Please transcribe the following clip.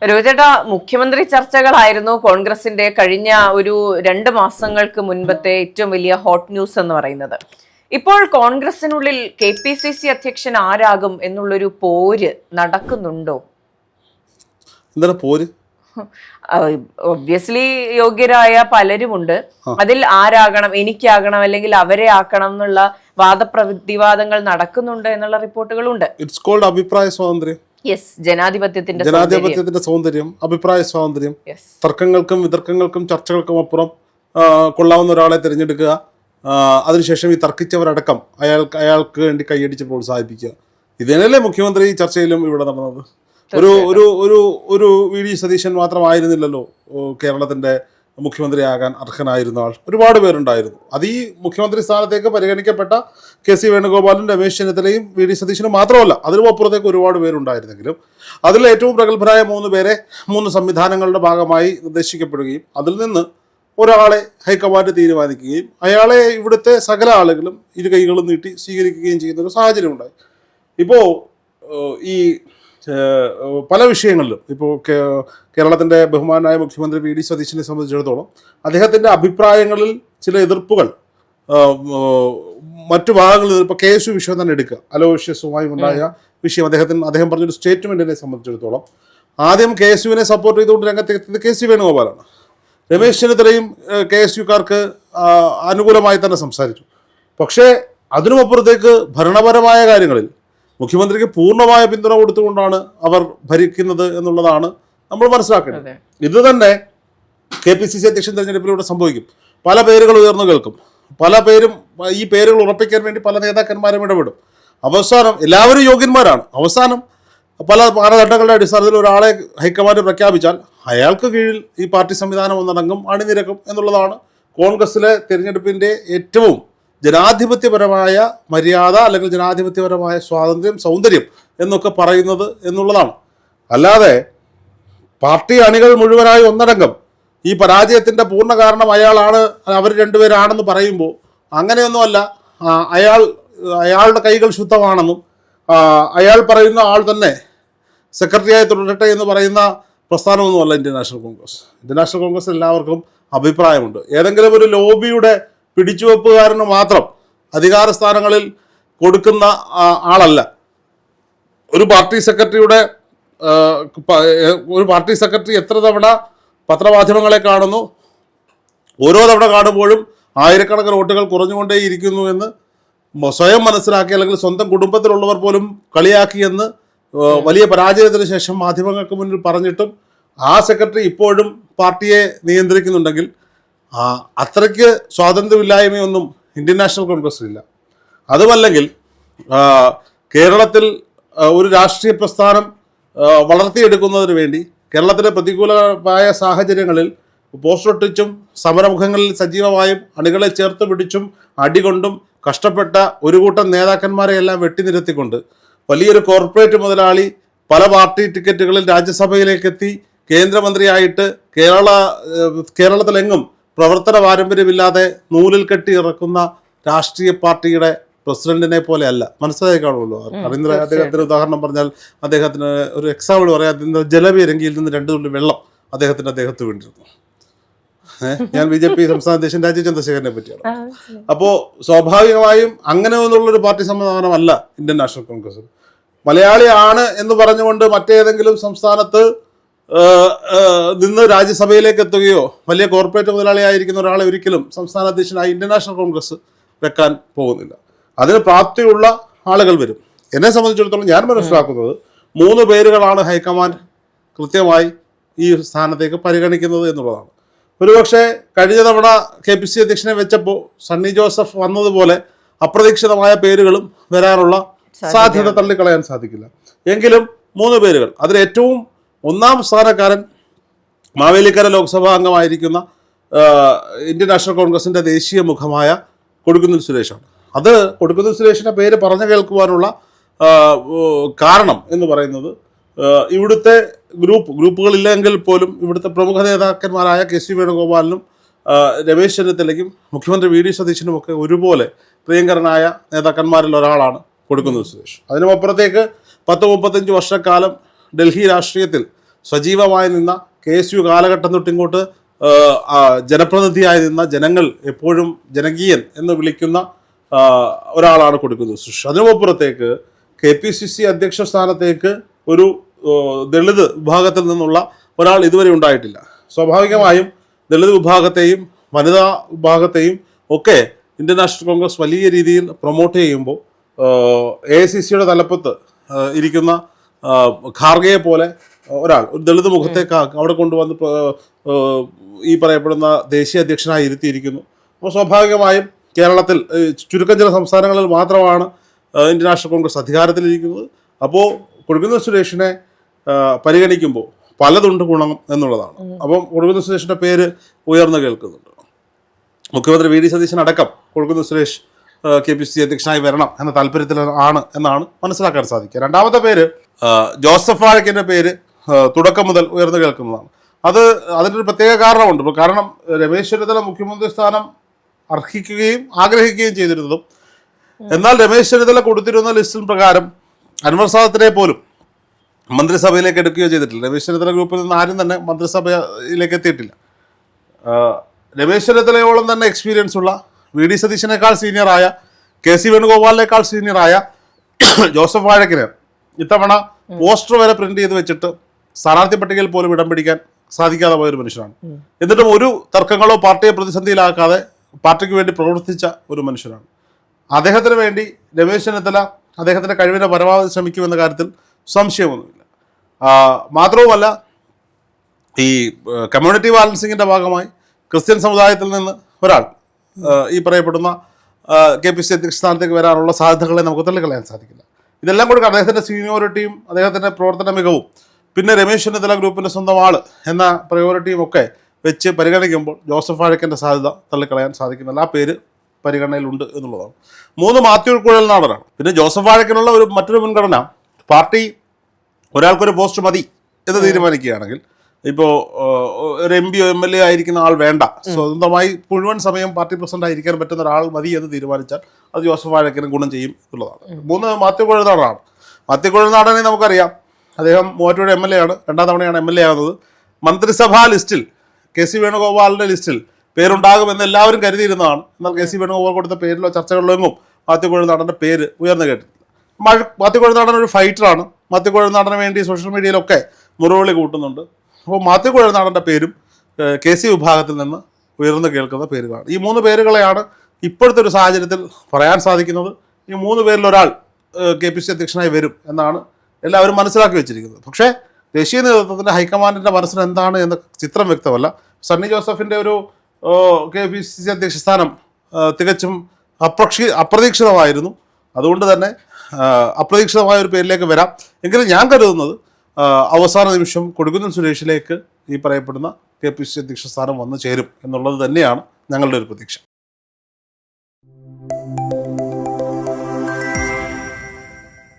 രോഹിതേട്ടാ, മുഖ്യമന്ത്രി ചർച്ചകളായിരുന്നു കോൺഗ്രസിന്റെ കഴിഞ്ഞ ഒരു 2 മാസങ്ങൾക്ക് മുൻപത്തെ ഏറ്റവും വലിയ ഹോട്ട് ന്യൂസ് എന്ന് പറയുന്നത്. ഇപ്പോൾ കോൺഗ്രസിനുള്ളിൽ KPCC അധ്യക്ഷൻ ആരാകും എന്നുള്ളൊരു പോര് നടക്കുന്നുണ്ടോ? എന്താണ് പോര്? ഒബ്വിയസ്ലി യോഗ്യരായ പലരുമുണ്ട്. അതിൽ ആരാകണം, എനിക്കാകണം അല്ലെങ്കിൽ അവരെ ആക്കണം എന്നുള്ള വാദപ്രതിവാദങ്ങൾ നടക്കുന്നുണ്ട് എന്നുള്ള റിപ്പോർട്ടുകളുണ്ട്. ഇറ്റ്സ് കോൾഡ് അഭിപ്രായ സ്വാതന്ത്ര്യം. യെസ്, ജനാധിപത്യത്തിന്റെ സൗന്ദര്യം, അഭിപ്രായ സ്വാതന്ത്ര്യം. തർക്കങ്ങൾക്കും വിതർക്കങ്ങൾക്കും ചർച്ചകൾക്കും അപ്പുറം കൊള്ളാവുന്ന ഒരാളെ തിരഞ്ഞെടുക്കുക, അതിനുശേഷം ഈ തർക്കിച്ചവരടക്കം അയാൾക്ക് വേണ്ടി കൈയടിച്ച് പ്രോത്സാഹിപ്പിക്കുക. ഇതിനല്ലേ മുഖ്യമന്ത്രി ചർച്ചയിലും ഇവിടെ നടന്നത്. ഒരു VD സതീശൻ മാത്രമായിരുന്നില്ലല്ലോ കേരളത്തിന്റെ മുഖ്യമന്ത്രിയാകാൻ അർഹനായിരുന്ന ആൾ. ഒരുപാട് പേരുണ്ടായിരുന്നു. അത് ഈ മുഖ്യമന്ത്രി സ്ഥാനത്തേക്ക് പരിഗണിക്കപ്പെട്ട KC വേണുഗോപാലും രമേശ് ചെന്നിത്തലയും VD സതീശനും മാത്രമല്ല, അതിനും അപ്പുറത്തേക്ക് ഒരുപാട് പേരുണ്ടായിരുന്നെങ്കിലും അതിൽ ഏറ്റവും പ്രഗത്ഭരായ 3 പേരെ 3 സംവിധാനങ്ങളുടെ ഭാഗമായി നിർദ്ദേശിക്കപ്പെടുകയും അതിൽ നിന്ന് ഒരാളെ ഹൈക്കമാൻഡ് തീരുമാനിക്കുകയും അയാളെ ഇവിടുത്തെ സകല ആളുകളും ഇരു കൈകളും നീട്ടി സ്വീകരിക്കുകയും ചെയ്യുന്ന ഒരു സാഹചര്യം ഉണ്ടായി. ഇപ്പോൾ ഈ പല വിഷയങ്ങളിലും ഇപ്പോൾ കേരളത്തിൻ്റെ ബഹുമാനായ മുഖ്യമന്ത്രി VD സതീശനെ സംബന്ധിച്ചിടത്തോളം അദ്ദേഹത്തിൻ്റെ അഭിപ്രായങ്ങളിൽ ചില എതിർപ്പുകൾ മറ്റു ഭാഗങ്ങളിൽ ഇപ്പോൾ KSU വിഷയം തന്നെ എടുക്കുക. അലോഷ്യസുമായി ഉണ്ടായ വിഷയം അദ്ദേഹം പറഞ്ഞൊരു സ്റ്റേറ്റ്മെൻറ്റിനെ സംബന്ധിച്ചിടത്തോളം ആദ്യം KSUവിനെ സപ്പോർട്ട് ചെയ്തുകൊണ്ട് രംഗത്തെത്തിയത് KC വേണുഗോപാലാണ്. രമേശ് ചെന്നിത്തലയും KSUക്കാർക്ക് അനുകൂലമായി തന്നെ സംസാരിച്ചു. പക്ഷേ അതിനുമപ്പുറത്തേക്ക് ഭരണപരമായ കാര്യങ്ങളിൽ മുഖ്യമന്ത്രിക്ക് പൂർണ്ണമായ പിന്തുണ കൊടുത്തുകൊണ്ടാണ് അവർ ഭരിക്കുന്നത് എന്നുള്ളതാണ് നമ്മൾ മനസ്സിലാക്കേണ്ടത്. ഇത് തന്നെ KPCC അധ്യക്ഷൻ തെരഞ്ഞെടുപ്പിലൂടെ സംഭവിക്കും. പല പേരുകൾ ഉയർന്നു കേൾക്കും. പല പേരും ഈ പേരുകൾ ഉറപ്പിക്കാൻ വേണ്ടി പല നേതാക്കന്മാരും ഇടപെടും. അവസാനം എല്ലാവരും യോഗ്യന്മാരാണ്. അവസാനം പല മാനദണ്ഡങ്ങളുടെ അടിസ്ഥാനത്തിൽ ഒരാളെ ഹൈക്കമാൻഡ് പ്രഖ്യാപിച്ചാൽ അയാൾക്ക് കീഴിൽ ഈ പാർട്ടി സംവിധാനം ഒന്നടങ്കം അണിനിരക്കും എന്നുള്ളതാണ് കോൺഗ്രസിലെ തിരഞ്ഞെടുപ്പിൻ്റെ ഏറ്റവും ജനാധിപത്യപരമായ മര്യാദ അല്ലെങ്കിൽ ജനാധിപത്യപരമായ സ്വാതന്ത്ര്യം, സൗന്ദര്യം എന്നൊക്കെ പറയുന്നത് എന്നുള്ളതാണ്. അല്ലാതെ പാർട്ടി അണികൾ മുഴുവനായി ഒന്നടങ്കം ഈ പരാജയത്തിൻ്റെ പൂർണ്ണ കാരണം അയാളാണ്, അവർ രണ്ടുപേരാണെന്ന് പറയുമ്പോൾ അങ്ങനെയൊന്നുമല്ല. അയാളുടെ കൈകൾ ശുദ്ധമാണെന്നും അയാൾ പറയുന്ന ആൾ തന്നെ സെക്രട്ടറിയായി തുടരട്ടെ എന്ന് പറയുന്ന പ്രസ്ഥാനമൊന്നുമല്ല Indian National Congress. Indian National Congress എല്ലാവർക്കും അഭിപ്രായമുണ്ട്. ഏതെങ്കിലും ഒരു ലോബിയുടെ പിടിച്ചുവെപ്പുകാരന് മാത്രം അധികാര സ്ഥാനങ്ങളിൽ കൊടുക്കുന്ന ആളല്ല. ഒരു പാർട്ടി സെക്രട്ടറി എത്ര തവണ പത്രമാധ്യമങ്ങളെ കാണുന്നു, ഓരോ തവണ കാണുമ്പോഴും ആയിരക്കണക്കിന് വോട്ടുകൾ കുറഞ്ഞുകൊണ്ടേയിരിക്കുന്നു എന്ന് സ്വയം മനസ്സിലാക്കി, അല്ലെങ്കിൽ സ്വന്തം കുടുംബത്തിലുള്ളവർ പോലും കളിയാക്കിയെന്ന് വലിയ പരാജയത്തിന് ശേഷം മാധ്യമങ്ങൾക്ക് മുന്നിൽ പറഞ്ഞിട്ടും ആ സെക്രട്ടറി ഇപ്പോഴും പാർട്ടിയെ നിയന്ത്രിക്കുന്നുണ്ടെങ്കിൽ അത്രയ്ക്ക് സ്വാതന്ത്ര്യമില്ലായ്മയൊന്നും ഇന്ത്യൻ നാഷണൽ കോൺഗ്രസിലില്ല. അതുമല്ലെങ്കിൽ കേരളത്തിൽ ഒരു രാഷ്ട്രീയ പ്രസ്ഥാനം വളർത്തിയെടുക്കുന്നതിന് വേണ്ടി കേരളത്തിലെ പ്രതികൂലമായ സാഹചര്യങ്ങളിൽ പോസ്റ്റൊട്ടിച്ചും സമരമുഖങ്ങളിൽ സജീവമായും അണികളെ ചേർത്ത് പിടിച്ചും അടികൊണ്ടും കഷ്ടപ്പെട്ട ഒരു കൂട്ടം നേതാക്കന്മാരെ എല്ലാം വെട്ടിനിരത്തിക്കൊണ്ട് വലിയൊരു കോർപ്പറേറ്റ് മുതലാളി പല പാർട്ടി ടിക്കറ്റുകളിൽ രാജ്യസഭയിലേക്കെത്തി കേന്ദ്രമന്ത്രിയായിട്ട് കേരളത്തിലെങ്ങും പ്രവർത്തന പാരമ്പര്യമില്ലാതെ നൂലിൽ കെട്ടി ഇറക്കുന്ന രാഷ്ട്രീയ പാർട്ടിയുടെ പ്രസിഡന്റിനെ പോലെ അല്ല. മനസ്സിലായി കാണുമല്ലോ. അദ്ദേഹത്തിന് ഉദാഹരണം പറഞ്ഞാൽ, അദ്ദേഹത്തിന് ഒരു എക്സാമ്പിൾ പറയാം, ജലപീരങ്കിയിൽ നിന്ന് 2 തുള്ളി വെള്ളം അദ്ദേഹത്തിന് വേണ്ടിയിരുന്നു. ഞാൻ BJP സംസ്ഥാന അധ്യക്ഷൻ രാജീവ് ചന്ദ്രശേഖരനെ പറ്റിയാണ്. അപ്പോൾ സ്വാഭാവികമായും അങ്ങനെ ഒന്നുള്ളൊരു പാർട്ടി സംവിധാനമല്ല ഇന്ത്യൻ നാഷണൽ കോൺഗ്രസ്. മലയാളിയാണ് എന്ന് പറഞ്ഞുകൊണ്ട് മറ്റേതെങ്കിലും സംസ്ഥാനത്ത് നിന്ന് രാജ്യസഭയിലേക്ക് എത്തുകയോ വലിയ കോർപ്പറേറ്റ് മുതലാളിയായിരിക്കുന്ന ഒരാളെ ഒരിക്കലും സംസ്ഥാന അധ്യക്ഷനായി ഇന്ത്യൻ നാഷണൽ കോൺഗ്രസ് വെക്കാൻ പോകുന്നില്ല. അതിന് പ്രാപ്തിയുള്ള ആളുകൾ വരും. എന്നെ സംബന്ധിച്ചിടത്തോളം ഞാൻ മനസ്സിലാക്കുന്നത് 3 പേരുകളാണ് ഹൈക്കമാൻഡ് കൃത്യമായി ഈ സ്ഥാനത്തേക്ക് പരിഗണിക്കുന്നത് എന്നുള്ളതാണ്. ഒരുപക്ഷെ കഴിഞ്ഞ തവണ KPCC അധ്യക്ഷനെ വെച്ചപ്പോൾ സണ്ണി ജോസഫ് വന്നതുപോലെ അപ്രതീക്ഷിതമായ പേരുകളും വരാനുള്ള സാധ്യത തള്ളിക്കളയാൻ സാധിക്കില്ല. എങ്കിലും 3 പേരുകൾ, അതിൽ ഏറ്റവും ഒന്നാം സ്ഥാനക്കാരൻ മാവേലിക്കര ലോക്സഭാ അംഗമായിരിക്കുന്ന ഇന്ത്യൻ നാഷണൽ കോൺഗ്രസിൻ്റെ ദേശീയ മുഖമായ കൊടിക്കുന്നിൽ സുരേഷാണ്. അത് കൊടിക്കുന്നിൽ സുരേഷിൻ്റെ പേര് പറഞ്ഞു കേൾക്കുവാനുള്ള കാരണം എന്ന് പറയുന്നത് ഇവിടുത്തെ ഗ്രൂപ്പുകളില്ലെങ്കിൽ പോലും ഇവിടുത്തെ പ്രമുഖ നേതാക്കന്മാരായ KC വേണുഗോപാലിനും രമേശ് ചെന്നിത്തലയ്ക്കും മുഖ്യമന്ത്രി VD സതീശനുമൊക്കെ ഒരുപോലെ പ്രിയങ്കരനായ നേതാക്കന്മാരിൽ ഒരാളാണ് കൊടിക്കുന്നിൽ സുരേഷ്. അതിനുമപ്പുറത്തേക്ക് 10-35 വർഷക്കാലം ഡൽഹി രാഷ്ട്രീയത്തിൽ സജീവമായി നിന്ന KSU കാലഘട്ടം തൊട്ടിങ്ങോട്ട് ജനപ്രതിനിധിയായി നിന്ന ജനങ്ങൾ എപ്പോഴും ജനകീയൻ എന്ന് വിളിക്കുന്ന ഒരാളാണ് കൊടിക്കുന്നിൽ സുരേഷ്. അതിനുമപ്പുറത്തേക്ക് KPCC അധ്യക്ഷ സ്ഥാനത്തേക്ക് ഒരു ദളിത് വിഭാഗത്തിൽ നിന്നുള്ള ഒരാൾ ഇതുവരെ ഉണ്ടായിട്ടില്ല. സ്വാഭാവികമായും ദളിത് വിഭാഗത്തെയും വനിതാ വിഭാഗത്തെയും ഒക്കെ ഇന്ത്യൻ നാഷണൽ കോൺഗ്രസ് വലിയ രീതിയിൽ പ്രൊമോട്ട് ചെയ്യുമ്പോൾ AICCയുടെ തലപ്പത്ത് ഇരിക്കുന്ന ഖാർഗയെ പോലെ ഒരാൾ ഒരു ദളിത് മുഖത്തേക്ക് അവിടെ കൊണ്ടുവന്ന് ഈ പറയപ്പെടുന്ന ദേശീയ അധ്യക്ഷനായി ഇരുത്തിയിരിക്കുന്നു. അപ്പോൾ സ്വാഭാവികമായും കേരളത്തിൽ ചുരുക്കം ചില സംസ്ഥാനങ്ങളിൽ മാത്രമാണ് ഇന്ത്യൻ നാഷണൽ കോൺഗ്രസ് അധികാരത്തിലിരിക്കുന്നത്. അപ്പോൾ കൊടിക്കുന്നിൽ സുരേഷിനെ പരിഗണിക്കുമ്പോൾ പലതുണ്ട് ഗുണം എന്നുള്ളതാണ്. അപ്പം കൊടിക്കുന്നിൽ സുരേഷിൻ്റെ പേര് ഉയർന്നു കേൾക്കുന്നുണ്ട്. മുഖ്യമന്ത്രി VD സതീശൻ അടക്കം കൊടിക്കുന്നിൽ സുരേഷ് KPCC അധ്യക്ഷനായി വരണം എന്ന താല്പര്യത്തിലാണ് എന്നാണ് മനസ്സിലാക്കാൻ സാധിക്കുക. രണ്ടാമത്തെ പേര് ജോസഫ് വാഴക്കിൻ്റെ പേര് തുടക്കം മുതൽ ഉയർന്നു കേൾക്കുന്നതാണ്. അതിൻ്റെ ഒരു പ്രത്യേക കാരണമുണ്ട്. കാരണം രമേശ് ചെന്നിത്തല മുഖ്യമന്ത്രി സ്ഥാനം അർഹിക്കുകയും ആഗ്രഹിക്കുകയും ചെയ്തിരുന്നതും എന്നാൽ രമേശ് ചെന്നിത്തല കൊടുത്തിരുന്ന ലിസ്റ്റിൻ പ്രകാരം അൻവർ സാദത്തിനെ പോലും മന്ത്രിസഭയിലേക്ക് എടുക്കുകയോ ചെയ്തിട്ടില്ല. രമേശ് ചെന്നിത്തല ഗ്രൂപ്പിൽ നിന്ന് ആരും തന്നെ മന്ത്രിസഭയിലേക്ക് എത്തിയിട്ടില്ല. രമേശ് ചെന്നിത്തലയോളം തന്നെ എക്സ്പീരിയൻസ് ഉള്ള VD സതീശനേക്കാൾ സീനിയറായ KC വേണുഗോപാലിനേക്കാൾ സീനിയറായ ജോസഫ് വാഴക്കിന് ഇത്തവണ പോസ്റ്റർ വരെ പ്രിന്റ് ചെയ്ത് വെച്ചിട്ട് സ്ഥാനാർത്ഥി പട്ടികയിൽ പോലും ഇടം പിടിക്കാൻ സാധിക്കാതെ പോയൊരു മനുഷ്യനാണ്. എന്നിട്ടും ഒരു തർക്കങ്ങളോ പാർട്ടിയെ പ്രതിസന്ധിയിലാക്കാതെ പാർട്ടിക്ക് വേണ്ടി പ്രവർത്തിച്ച ഒരു മനുഷ്യനാണ്. അദ്ദേഹത്തിന് വേണ്ടി രമേശ് ചെന്നിത്തല അദ്ദേഹത്തിൻ്റെ കഴിവിനെ പരമാവധി ശ്രമിക്കുമെന്ന കാര്യത്തിൽ സംശയമൊന്നുമില്ല. മാത്രവുമല്ല ഈ കമ്മ്യൂണിറ്റി ബാലൻസിങ്ങിൻ്റെ ഭാഗമായി ക്രിസ്ത്യൻ സമുദായത്തിൽ നിന്ന് ഒരാൾ ഈ പറയപ്പെടുന്ന KPCC അധ്യക്ഷ സ്ഥാനത്തേക്ക് വരാനുള്ള സാധ്യതകളെ നമുക്ക് തള്ളിക്കളയാൻ സാധിക്കില്ല. ഇതെല്ലാം കൂടി അദ്ദേഹത്തിൻ്റെ സീനിയോറിറ്റിയും അദ്ദേഹത്തിൻ്റെ പ്രവർത്തന മികവും പിന്നെ രമേശ് ചെന്നിത്തല ഗ്രൂപ്പിൻ്റെ സ്വന്തം ആൾ എന്ന പ്രയോറിറ്റിയും ഒക്കെ വെച്ച് പരിഗണിക്കുമ്പോൾ ജോസഫ് വാഴക്കൻ്റെ സാധ്യത തള്ളിക്കളയാൻ സാധിക്കുന്നില്ല. ആ പേര് പരിഗണനയിലുണ്ട് എന്നുള്ളതാണ്. 3 മാത്യു കുഴൽനാടനാണ്. പിന്നെ ജോസഫ് വാഴക്കനുള്ള മറ്റൊരു മുൻഗണന പാർട്ടി ഒരാൾക്കൊരു പോസ്റ്റ് മതി എന്ന് തീരുമാനിക്കുകയാണെങ്കിൽ ഇപ്പോൾ ഒരു MP o MLA ആയിരിക്കുന്ന ആൾ വേണ്ട, സ്വന്തമായി മുഴുവൻ സമയം പാർട്ടി പ്രസിഡന്റ് ആയിരിക്കാൻ പറ്റുന്ന ഒരാൾ മതി എന്ന് തീരുമാനിച്ചാൽ അത് ജോസഫ് വാഴക്കന് ഗുണം ചെയ്യും എന്നുള്ളതാണ്. 3 മാത്യു കുഴൽനാടനാണ്. മാത്യു കുഴൽനാടനെ നമുക്കറിയാം, അദ്ദേഹം മൂവാറ്റുപുഴ MLA ആണ്, 2ാം തവണയാണ് MLA ആകുന്നത്. മന്ത്രിസഭാ ലിസ്റ്റിൽ KC വേണുഗോപാലിൻ്റെ ലിസ്റ്റിൽ പേരുണ്ടാകുമെന്ന് എല്ലാവരും കരുതിയിരുന്നതാണ്. എന്നാൽ KC വേണുഗോപാൽ കൊടുത്ത പേരിലോ ചർച്ചകളിലോ എങ്ങും മാത്യു കുഴൽനാടൻ്റെ പേര് ഉയർന്നു കേട്ടിട്ടില്ല. മാത്യു കുഴൽനാടൻ ഒരു ഫൈറ്ററാണ്. മാത്യു കുഴൽനാടന് വേണ്ടി സോഷ്യൽ മീഡിയയിലൊക്കെ മുറവിളി കൂട്ടുന്നുണ്ട്. അപ്പോൾ മാത്യു കുഴൽനാടൻ്റെ പേരും KC വിഭാഗത്തിൽ നിന്ന് ഉയർന്നു കേൾക്കുന്ന പേരുകളാണ്. ഈ 3 പേരുകളെയാണ് ഇപ്പോഴത്തെ ഒരു സാഹചര്യത്തിൽ പറയാൻ സാധിക്കുന്നത്. ഈ 3 പേരിൽ ഒരാൾ KPCC അധ്യക്ഷനായി വരും എന്നാണ് എല്ലാവരും മനസ്സിലാക്കി വെച്ചിരിക്കുന്നത്. പക്ഷേ ദേശീയ നേതൃത്വത്തിൻ്റെ ഹൈക്കമാൻഡിൻ്റെ മനസ്സിന് എന്താണ് എന്ന ചിത്രം വ്യക്തമല്ല. സണ്ണി ജോസഫിൻ്റെ ഒരു KPCC അധ്യക്ഷ സ്ഥാനം തികച്ചും അപ്രതീക്ഷിതമായിരുന്നു. അതുകൊണ്ട് തന്നെ അപ്രതീക്ഷിതമായ ഒരു പേരിലേക്ക് വരാം. എങ്കിലും ഞാൻ കരുതുന്നത് അവസാന നിമിഷം കൊടിക്കുന്നിൽ സുരേഷിലേക്ക് ഈ പറയപ്പെടുന്ന KPCC അധ്യക്ഷ സ്ഥാനം വന്നു ചേരും എന്നുള്ളത് തന്നെയാണ് ഞങ്ങളുടെ ഒരു പ്രതീക്ഷ.